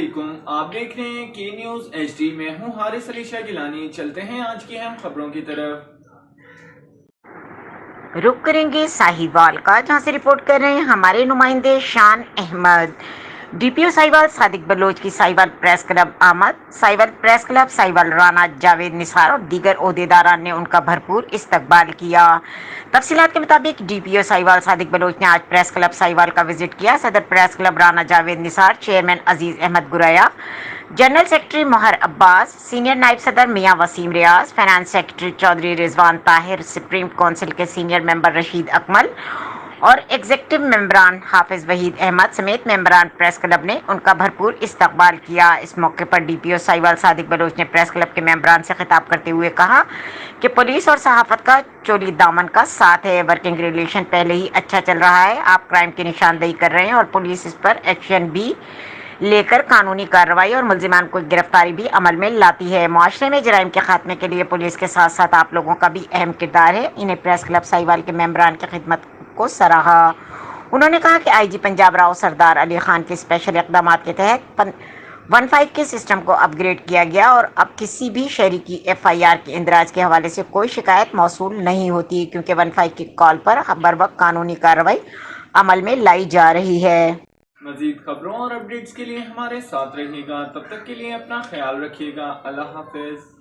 علیکم، آپ دیکھ رہے ہیں کی نیوز ایچ ڈی۔ میں ہوں حارث علی شاہ گیلانی۔ چلتے ہیں آج کی اہم خبروں کی طرف۔ رخ کریں گے ساہیوال کا، جہاں سے رپورٹ کر رہے ہیں ہمارے نمائندے شان احمد۔ ڈی پی او ساہیوال صادق بلوچ کی ساہیوال پریس کلب آمد۔ ساہیوال پریس کلب ساہیوال رانا جاوید نثار اور دیگر عہدیداران نے ان کا بھرپور استقبال کیا۔ تفصیلات کے مطابق ڈی پی او ساہیوال صادق بلوچ نے آج پریس کلب ساہیوال کا وزٹ کیا۔ صدر پریس کلب رانا جاوید نثار، چیئرمین عزیز احمد گریا، جنرل سیکرٹری مہر عباس، سینئر نائب صدر میاں وسیم ریاض، فائنانس سیکرٹری چودھری رضوان طاہر، سپریم کونسل کے سینئر ممبر رشید اکمل اور ایگزیکٹو ممبران حافظ وحید احمد سمیت ممبران پریس کلب نے ان کا بھرپور استقبال کیا۔ اس موقع پر ڈی پی او ساہیوال صادق بلوچ نے پریس کلب کے ممبران سے خطاب کرتے ہوئے کہا کہ پولیس اور صحافت کا چولی دامن کا ساتھ ہے۔ ورکنگ ریلیشن پہلے ہی اچھا چل رہا ہے۔ آپ کرائم کی نشاندہی کر رہے ہیں اور پولیس اس پر ایکشن بھی لے کر قانونی کارروائی اور ملزمان کو گرفتاری بھی عمل میں لاتی ہے۔ معاشرے میں جرائم کے خاتمے کے لیے پولیس کے ساتھ ساتھ آپ لوگوں کا بھی اہم کردار ہے۔ انہیں پریس کلب ساہیوال کے ممبران کی خدمت کو سراہا۔ انہوں نے کہا کہ آئی جی پنجاب راؤ سردار علی خان کے اسپیشل اقدامات کے تحت 15 کے سسٹم کو اپ گریڈ کیا گیا اور اب کسی بھی شہری کی ایف آئی آر کے اندراج کے حوالے سے کوئی شکایت موصول نہیں ہوتی، کیونکہ 15 کی کال پر بروقت قانونی کارروائی عمل میں لائی جا رہی ہے۔ مزید خبروں اور اپڈیٹس کے لیے ہمارے ساتھ رہیے گا۔ تب تک کے لیے اپنا خیال رکھیے گا۔ اللہ حافظ۔